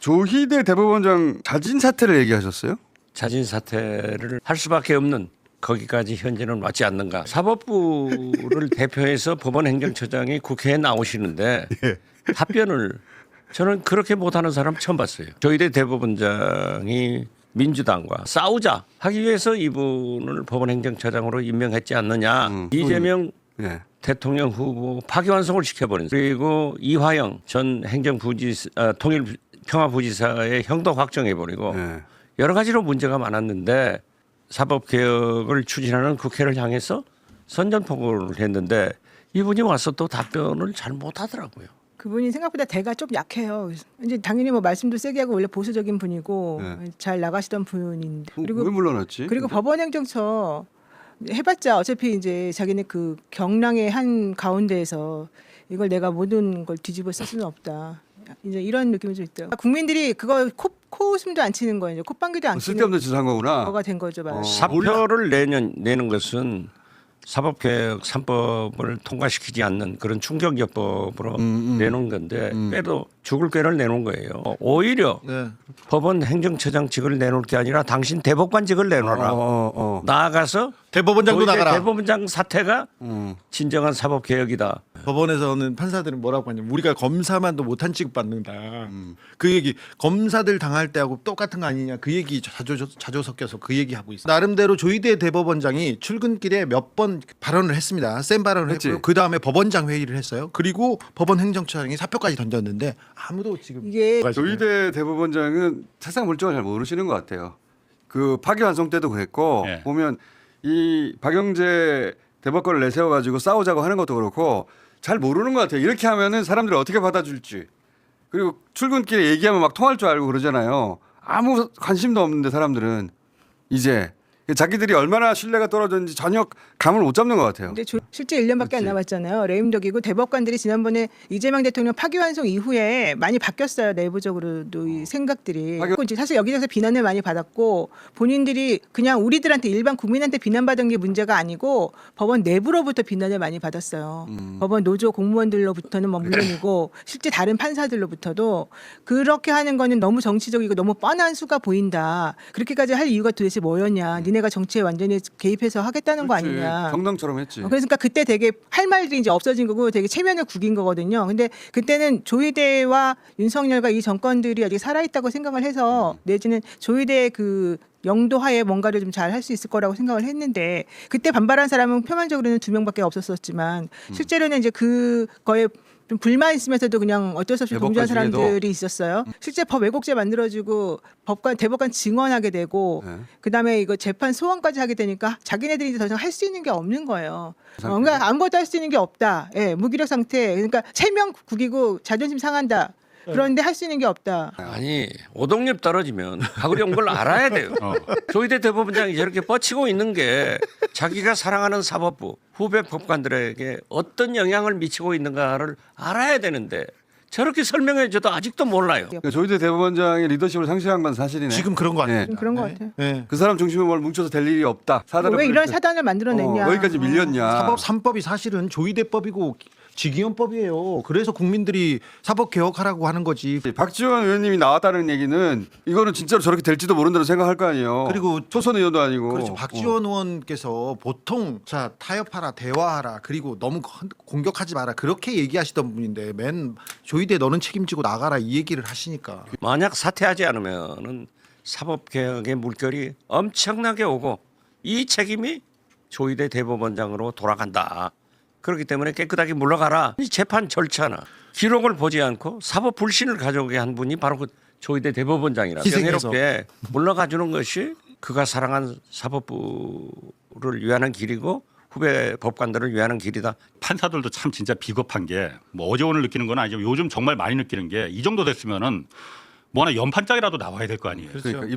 조희대 대법원장 자진 사퇴를 얘기하셨어요? 자진 사퇴를 할 수밖에 없는 거기까지 현재는 왔지 않는가. 사법부를 대표해서 법원행정처장이 국회에 나오시는데 답변을 저는 그렇게 못하는 사람 처음 봤어요. 조희대 대법원장이 민주당과 싸우자 하기 위해서 이분을 법원행정처장으로 임명했지 않느냐. 이재명 대통령 후보 파기환송을 시켜버린, 그리고 이화영 전 통일평화부지사의 형도 확정해버리고 여러 가지로 문제가 많았는데 사법개혁을 추진하는 국회를 향해서 선전포고를 했는데 이분이 와서 또 답변을 잘 못하더라고요. 그분이 생각보다 대가 좀 약해요. 이제 당연히 뭐 말씀도 세게 하고 원래 보수적인 분이고 잘 나가시던 분인데 왜 물러났지? 그리고 법원행정처 해봤자 어차피 이제 자기네 그 경랑의 한 가운데에서 이걸 내가 모든 걸 뒤집어 쓸 수는 없다. 이제 이런 느낌이 좀 있더라고요. 국민들이 그거 코웃음도 안 치는 거예요. 콧방귀도 안 치는 쓸데없는 짓을 한 거구나. 거가 된 거죠. 사표를 내는 것은 사법개혁 3법을 통과시키지 않는 그런 충격요법으로 내놓은 건데 빼도 죽을 죄를 내놓은 거예요. 오히려 법원 행정처장직을 내놓을 게 아니라 당신 대법관직을 내놓아라. 나아가서 대법원장도 나가라. 대법원장 사태가 진정한 사법개혁이다. 법원에서는 판사들은 뭐라고 하냐면 우리가 검사만도 못한 취급받는다. 그 얘기 검사들 당할 때하고 똑같은 거 아니냐 그 얘기 자주 섞여서 그 얘기하고 있어요. 나름대로 조희대 대법원장이 출근길에 몇 번 발언을 했습니다. 센 발언을 했고요. 그다음에 법원장 회의를 했어요. 그리고 법원 행정처장이 사표까지 던졌는데 아무도 지금 이게 조희대 대법원장은 세상 물정을 잘 모르시는 것 같아요. 그 파기환송 때도 그랬고 보면 이 박영재 대법관을 내세워가지고 싸우자고 하는 것도 그렇고 잘 모르는 것 같아요. 이렇게 하면은 사람들이 어떻게 받아줄지. 그리고 출근길에 얘기하면 막 통할 줄 알고 그러잖아요. 아무 관심도 없는데 사람들은 이제 자기들이 얼마나 신뢰가 떨어졌는지 전혀 감을 못 잡는 것 같아요. 근데 실제 1년밖에 안 남았잖아요. 레임덕이고 대법관들이 지난번에 이재명 대통령 파기환송 이후에 많이 바뀌었어요. 내부적으로도 이 생각들이. 이제 사실 여기저기서 비난을 많이 받았고 본인들이 그냥 우리들한테 일반 국민한테 비난받은 게 문제가 아니고 법원 내부로부터 비난을 많이 받았어요. 법원 노조 공무원들로부터는 뭐 물론이고 실제 다른 판사들로부터도 그렇게 하는 거는 너무 정치적이고 너무 뻔한 수가 보인다. 그렇게까지 할 이유가 도대체 뭐였냐. 니네가 정치에 완전히 개입해서 하겠다는 거 아니냐. 정당처럼 했지. 그러니까 그때 되게 할 말들이 이제 없어진 거고 되게 체면을 구긴 거거든요. 근데 그때는 조희대와 윤석열과 이 정권들이 아직 살아있다고 생각을 해서 내지는 조희대의 그 영도하에 뭔가를 좀 잘 할 수 있을 거라고 생각을 했는데 그때 반발한 사람은 표면적으로는 2명밖에 없었었지만 실제로는 이제 그거에 좀 불만 있으면서도 그냥 어쩔 수 없이 동조한 사람들이 있었어요. 실제 법 왜곡죄 만들어지고 대법관 증언하게 되고 그다음에 이거 재판 소환까지 하게 되니까 자기네들이 이제 더 이상 할 수 있는 게 없는 거예요. 그러니까 아무것도 할 수 있는 게 없다. 무기력 상태. 그러니까 체면 구기고 자존심 상한다. 그런데 할 수 있는 게 없다. 아니 오동력 떨어지면 가구리 온 걸 알아야 돼요. 조희대 대법원장이 저렇게 뻗치고 있는 게 자기가 사랑하는 사법부 후배 법관들에게 어떤 영향을 미치고 있는가를 알아야 되는데 저렇게 설명해줘도 아직도 몰라요. 그러니까 조희대 대법원장의 리더십을 상실한 건 사실이네. 지금 그런 거 같아요. 좀 그런 것 같아요. 그 사람 중심에 뭘 뭉쳐서 될 일이 없다. 왜 이런 사단을 만들어냈냐. 여기까지 밀렸냐. 사법 3법이 사실은 조희대법이고 직위헌법이에요. 그래서 국민들이 사법 개혁하라고 하는 거지. 박지원 의원님이 나왔다는 얘기는 이거는 진짜로 저렇게 될지도 모른다고 생각할 거 아니에요. 그리고 초선 의원도 아니고. 그렇죠. 박지원 의원께서 보통 자 타협하라, 대화하라, 그리고 너무 공격하지 마라 그렇게 얘기하시던 분인데 맨 조희대 너는 책임지고 나가라 이 얘기를 하시니까. 만약 사퇴하지 않으면은 사법개혁의 물결이 엄청나게 오고 이 책임이 조희대 대법원장으로 돌아간다. 그렇기 때문에 깨끗하게 물러가라. 이 재판 절차나 기록을 보지 않고 사법 불신을 가져오게 한 분이 바로 그 조희대 대법원장이라 명예롭게 물러가 주는 것이 그가 사랑한 사법부를 위하는 길이고 후배 법관들을 위하는 길이다. 판사들도 참 진짜 비겁한 게 뭐 어제 오늘 느끼는 건 아니죠. 요즘 정말 많이 느끼는 게 이 정도 됐으면은 뭐 하나 연판장이라도 나와야 될 거 아니에요. 그러니까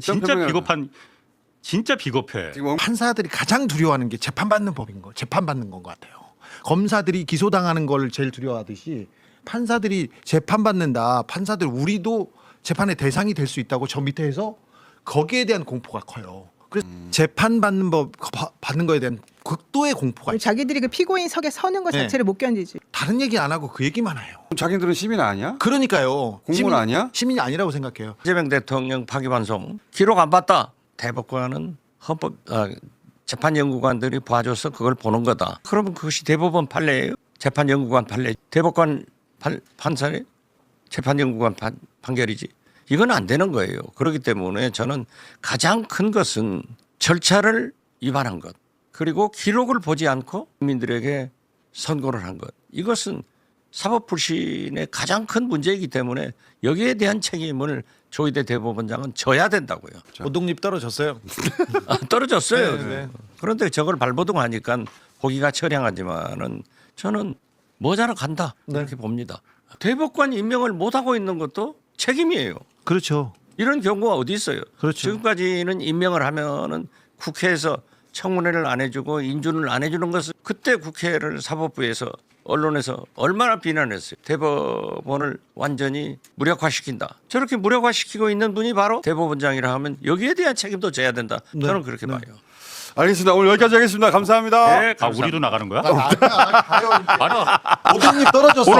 진짜 비겁해. 판사들이 가장 두려워하는 게 재판받는 법인 거, 재판받는 건 것 같아요. 검사들이 기소당하는 걸 제일 두려워하듯이 판사들이 재판받는다. 판사들 우리도 재판의 대상이 될 수 있다고 저 밑에 해서 거기에 대한 공포가 커요. 그래서 재판 받는 받는 거에 대한 극도의 공포가 있어요. 자기들이 그 피고인석에 서는 것 네. 자체를 못 견디지. 다른 얘기 안 하고 그 얘기만 해요. 자기들은 시민 아니야? 그러니까요. 공무원 아니야? 시민이 아니라고 생각해요. 이재명 대통령 파기환송 기록 안 봤다. 대법관은 재판연구관들이 봐줘서 그걸 보는 거다. 그러면 그것이 대법원 판례예요? 재판연구관 판례, 대법관 판사의 재판연구관 판결이지. 이건 안 되는 거예요. 그렇기 때문에 저는 가장 큰 것은 절차를 위반한 것, 그리고 기록을 보지 않고 국민들에게 선고를 한 것. 이것은 사법불신의 가장 큰 문제이기 때문에 여기에 대한 책임을 조희대 대법원장은 져야 된다고요. 오동립 떨어졌어요. 떨어졌어요. 네. 그런데 저걸 발버둥하니까 보기가 처량하지만은 저는 모자라 간다 이렇게 봅니다. 대법관 임명을 못 하고 있는 것도 책임이에요. 그렇죠. 이런 경우가 어디 있어요? 그렇죠. 지금까지는 임명을 하면은 국회에서 청문회를 안 해주고 인준을 안 해주는 것은 그때 국회를 사법부에서 언론에서 얼마나 비난했어요. 대법원을 완전히 무력화시킨다. 저렇게 무력화시키고 있는 분이 바로 대법원장이라 하면 여기에 대한 책임도 져야 된다. 저는 그렇게 봐요. 알겠습니다. 오늘 여기까지 하겠습니다. 감사합니다. 네, 아, 우리도 나가는 거야? 가요. 아니, 오동립 떨어졌어.